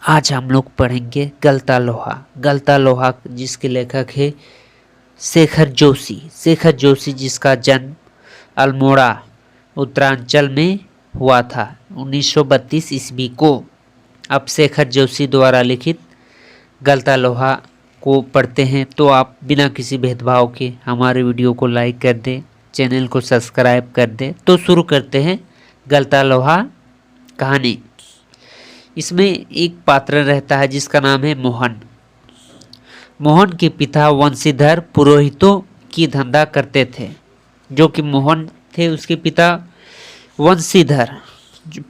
आज हम लोग पढ़ेंगे गलता लोहा। गलता लोहा जिसके लेखक है शेखर जोशी। शेखर जोशी जिसका जन्म अल्मोड़ा उत्तरांचल में हुआ था 1932 ईस्वी को। अब शेखर जोशी द्वारा लिखित गलता लोहा को पढ़ते हैं तो आप बिना किसी भेदभाव के हमारे वीडियो को लाइक कर दें, चैनल को सब्सक्राइब कर दें। तो शुरू करते हैं गलता लोहा कहानी। इसमें एक पात्र रहता है जिसका नाम है मोहन। मोहन के पिता वंशीधर पुरोहितों की धंधा करते थे। जो कि मोहन थे उसके पिता वंशीधर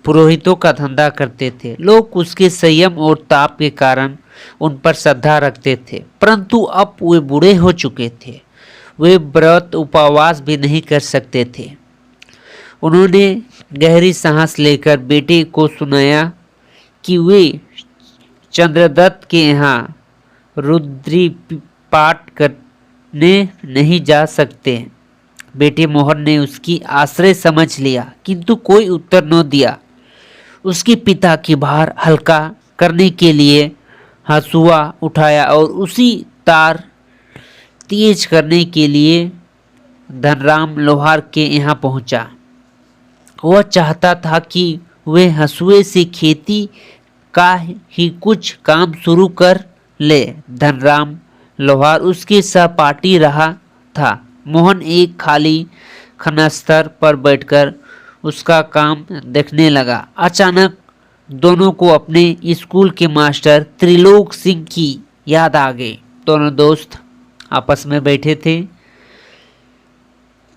पुरोहितों का धंधा करते थे। लोग उसके संयम और ताप के कारण उन पर श्रद्धा रखते थे, परंतु अब वे बूढ़े हो चुके थे। वे व्रत उपवास भी नहीं कर सकते थे। उन्होंने गहरी सांस लेकर बेटे को सुनाया कि वे चंद्रदत्त के यहाँ रुद्री पाठ करने नहीं जा सकते। बेटे मोहन ने उसकी आश्रय समझ लिया, किंतु कोई उत्तर न दिया। उसके पिता की भार हल्का करने के लिए हंसुआ उठाया और उसी तार तेज करने के लिए धनराम लोहार के यहाँ पहुंचा। वह चाहता था कि वे हंसुए से खेती का ही कुछ काम शुरू कर ले। धनराम लोहार उसके सहपाठी रहा था। मोहन एक खाली खनस्तर पर बैठकर उसका काम देखने लगा। अचानक दोनों को अपने स्कूल के मास्टर त्रिलोक सिंह की याद आ गई। दोनों दोस्त आपस में बैठे थे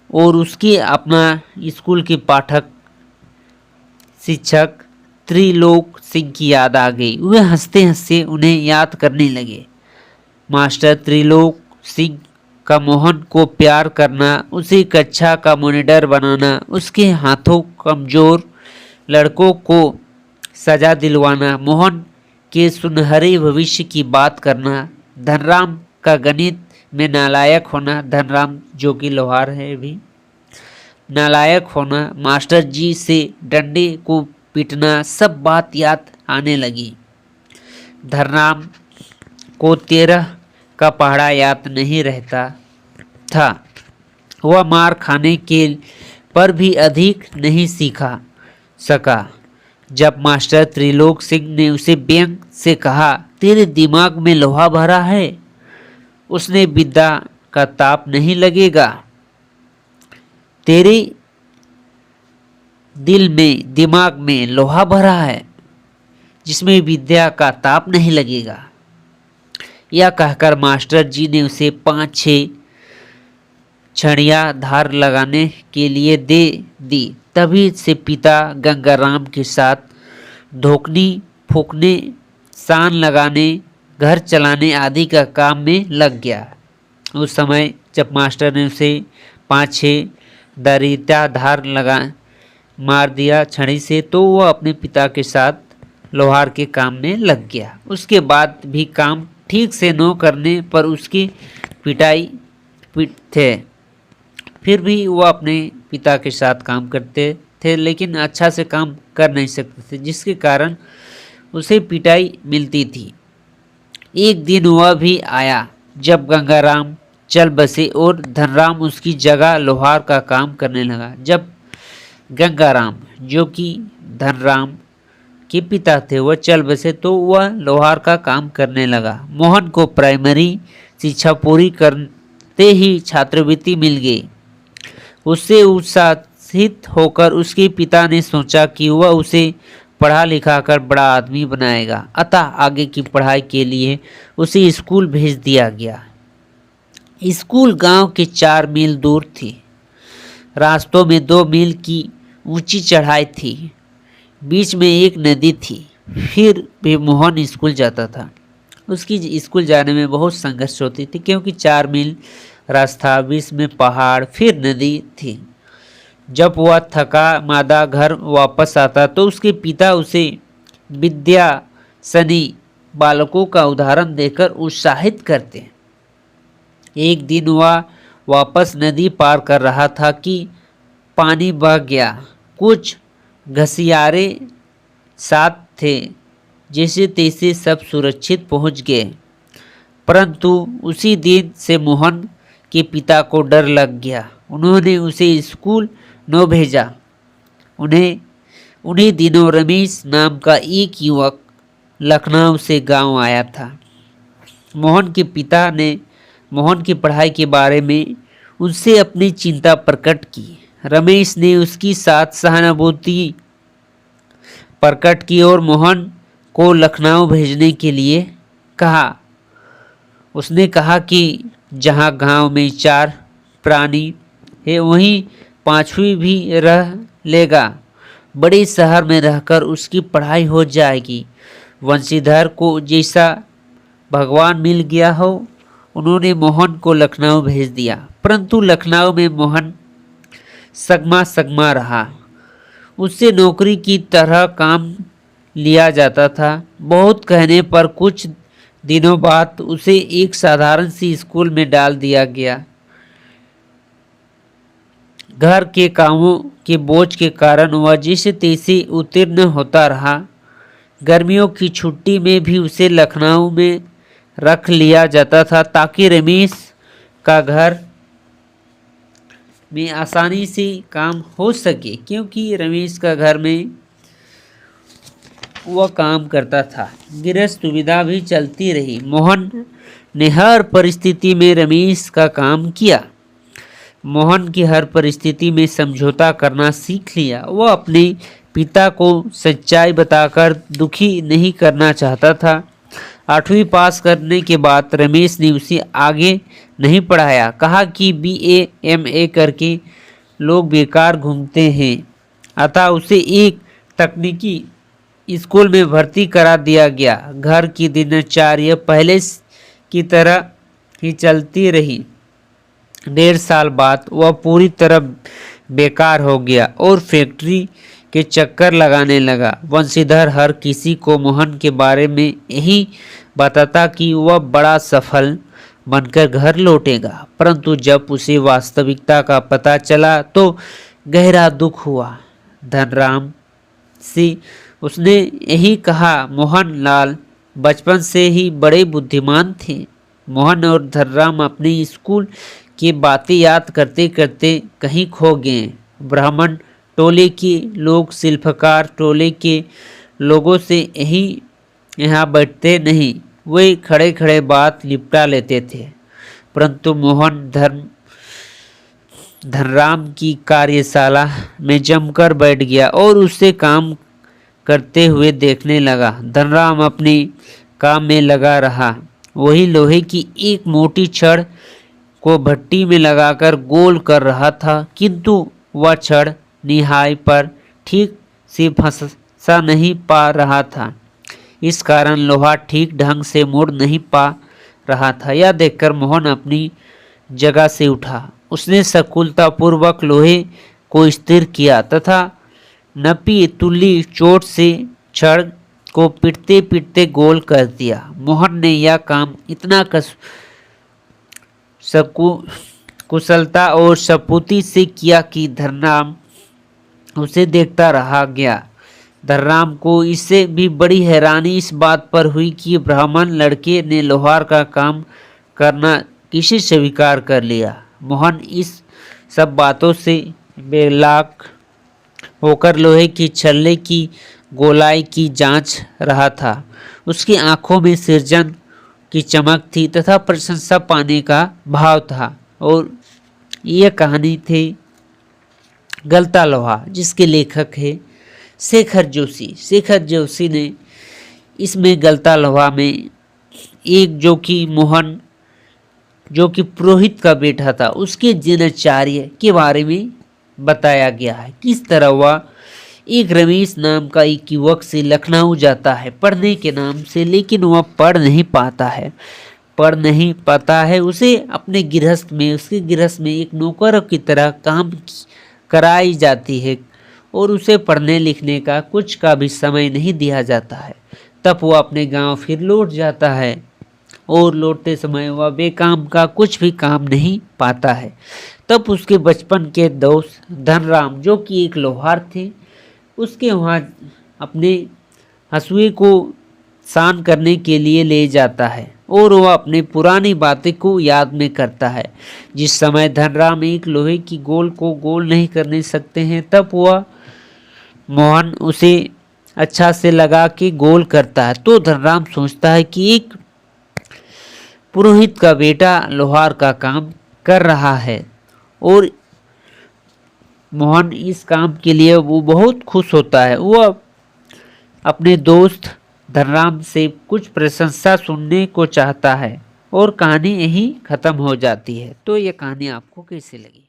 और उसके अपना स्कूल के पाठक शिक्षक त्रिलोक सिंह की याद आ गई। वे हंसते हंसते उन्हें याद करने लगे। मास्टर त्रिलोक सिंह का मोहन को प्यार करना, उसे कक्षा का मॉनिटर बनाना, उसके हाथों कमजोर लड़कों को सजा दिलवाना, मोहन के सुनहरे भविष्य की बात करना, धनराम का गणित में नालायक होना, धनराम जो कि लोहार है भी, नालायक होना, मास्टर जी से डंडे को पीटना, सब बात याद आने लगी। धनराम को 13 का पहाड़ा याद नहीं रहता था। वह मार खाने के पर भी अधिक नहीं सीखा सका। जब मास्टर त्रिलोक सिंह ने उसे व्यंग से कहा, तेरे दिमाग में लोहा भरा है, उसने विद्या का ताप नहीं लगेगा। तेरे दिल में दिमाग में लोहा भरा है जिसमें विद्या का ताप नहीं लगेगा। यह कहकर मास्टर जी ने उसे 5-6 छड़ियाँ धार लगाने के लिए दे दी। तभी से पिता गंगाराम के साथ धोकनी फूकने, सान लगाने, घर चलाने आदि का काम में लग गया। उस समय जब मास्टर ने उसे 5-6 दरिता धार लगा मार दिया छड़ी से, तो वह अपने पिता के साथ लोहार के काम में लग गया। उसके बाद भी काम ठीक से न करने पर उसकी पिटाई थे। फिर भी वह अपने पिता के साथ काम करते थे, लेकिन अच्छा से काम कर नहीं सकते थे, जिसके कारण उसे पिटाई मिलती थी। एक दिन वह भी आया जब गंगाराम चल बसे और धनराम उसकी जगह लोहार का काम करने लगा। जब गंगाराम जो कि धनराम के पिता थे वह चल बसे तो वह लोहार का काम करने लगा। मोहन को प्राइमरी शिक्षा पूरी करते ही छात्रवृत्ति मिल गई। उससे उत्साहित होकर उसके पिता ने सोचा कि वह उसे पढ़ा लिखा कर बड़ा आदमी बनाएगा। अतः आगे की पढ़ाई के लिए उसे स्कूल भेज दिया गया। स्कूल गांव के 4 मील दूर थी। रास्तों में 2 मील की ऊंची चढ़ाई थी। बीच में एक नदी थी। फिर भी मोहन स्कूल जाता था। उसकी स्कूल जाने में बहुत संघर्ष होती थी, क्योंकि 4 मील रास्ता, बीच में पहाड़, फिर नदी थी। जब वह थका मादा घर वापस आता तो उसके पिता उसे विद्यासनी बालकों का उदाहरण देकर उत्साहित करते। एक दिन वह वापस नदी पार कर रहा था कि पानी बह गया। कुछ घसियारे साथ थे जैसे तैसे सब सुरक्षित पहुंच गए। परंतु उसी दिन से मोहन के पिता को डर लग गया। उन्होंने उसे स्कूल न भेजा। उन्हीं दिनों रमेश नाम का एक युवक लखनऊ से गांव आया था। मोहन के पिता ने मोहन की पढ़ाई के बारे में उनसे अपनी चिंता प्रकट की। रमेश ने उसकी साथ सहानुभूति प्रकट की और मोहन को लखनऊ भेजने के लिए कहा। उसने कहा कि जहां गांव में 4 प्राणी है वहीं 5वीं भी रह लेगा। बड़े शहर में रहकर उसकी पढ़ाई हो जाएगी। वंशीधर को जैसा भगवान मिल गया हो। उन्होंने मोहन को लखनऊ भेज दिया। परंतु लखनऊ में मोहन सगमा सगमा रहा। उससे नौकरी की तरह काम लिया जाता था। बहुत कहने पर कुछ दिनों बाद उसे एक साधारण सी स्कूल में डाल दिया गया। घर के कामों के बोझ के कारण वह जैसे तैसे उत्तीर्ण होता रहा। गर्मियों की छुट्टी में भी उसे लखनऊ में रख लिया जाता था ताकि रमेश का घर में आसानी से काम हो सके, क्योंकि रमेश का घर में वह काम करता था। गृहस्थ सुविधा भी चलती रही। मोहन ने हर परिस्थिति में रमेश का काम किया। मोहन की हर परिस्थिति में समझौता करना सीख लिया। वह अपने पिता को सच्चाई बताकर दुखी नहीं करना चाहता था। 8वीं पास करने के बाद रमेश ने उसे आगे नहीं पढ़ाया। कहा कि BA MA करके लोग बेकार घूमते हैं। अतः उसे एक तकनीकी स्कूल में भर्ती करा दिया गया। घर की दिनचर्या पहले की तरह ही चलती रही। 1.5 साल बाद वह पूरी तरह बेकार हो गया और फैक्ट्री के चक्कर लगाने लगा। वंशीधर हर किसी को मोहन के बारे में यही बताता कि वह बड़ा सफल बनकर घर लौटेगा। परंतु जब उसे वास्तविकता का पता चला तो गहरा दुख हुआ। धनराम से उसने यही कहा, मोहन लाल बचपन से ही बड़े बुद्धिमान थे। मोहन और धनराम अपने स्कूल की बातें याद करते करते कहीं खो गए। ब्राह्मण टोले के लोग शिल्पकार टोले के लोगों से यहाँ बैठते नहीं। वे खड़े खड़े बात निपटा लेते थे। परंतु मोहन धनराम की कार्यशाला में जमकर बैठ गया और उससे काम करते हुए देखने लगा। धनराम अपने काम में लगा रहा। वही लोहे की एक मोटी छड़ को भट्टी में लगाकर गोल कर रहा था, किंतु वह छड़ निहाई पर ठीक से फंसा नहीं पा रहा था। इस कारण लोहा ठीक ढंग से मुड़ नहीं पा रहा था। यह देखकर मोहन अपनी जगह से उठा। उसने सकुलतापूर्वक लोहे को स्थिर किया तथा नपी तुली चोट से छड़ को पीटते पीटते गोल कर दिया। मोहन ने यह काम इतना कुशलता और सपूती से किया कि धनराम उसे देखता रहा गया। धनराम को इससे भी बड़ी हैरानी इस बात पर हुई कि ब्राह्मण लड़के ने लोहार का काम करना किसी स्वीकार कर लिया। मोहन इस सब बातों से बेलाक होकर लोहे की छल्ले की गोलाई की जांच रहा था। उसकी आंखों में सृजन की चमक थी तथा प्रशंसा पाने का भाव था। और यह कहानी थी गलता लोहा, जिसके लेखक है शेखर जोशी। शेखर जोशी ने इसमें गलता लोहा में एक जो कि मोहन जो कि पुरोहित का बेटा था उसके दिनचर्या के बारे में बताया गया है। किस तरह वह एक रमेश नाम का एक युवक से लखनऊ जाता है पढ़ने के नाम से, लेकिन वह पढ़ नहीं पाता है। उसे अपने उसके गृहस्थ में एक नौकर की तरह काम कराई जाती है और उसे पढ़ने लिखने का कुछ का भी समय नहीं दिया जाता है। तब वह अपने गांव फिर लौट जाता है और लौटते समय वह बेकाम का कुछ भी काम नहीं पाता है। तब उसके बचपन के दोस्त धनराम जो कि एक लोहार थे, उसके वहाँ अपने हंसुए को शांत करने के लिए ले जाता है और वह अपनी पुरानी बातें को याद में करता है। जिस समय धनराम एक लोहे की गोल को गोल नहीं करने सकते हैं, तब वह मोहन उसे अच्छा से लगा के गोल करता है। तो धनराम सोचता है कि एक पुरोहित का बेटा लोहार का काम कर रहा है और मोहन इस काम के लिए वो बहुत खुश होता है। वह अपने दोस्त धनराम से कुछ प्रशंसा सुनने को चाहता है और कहानी यहीं खत्म हो जाती है। तो ये कहानी आपको कैसी लगी?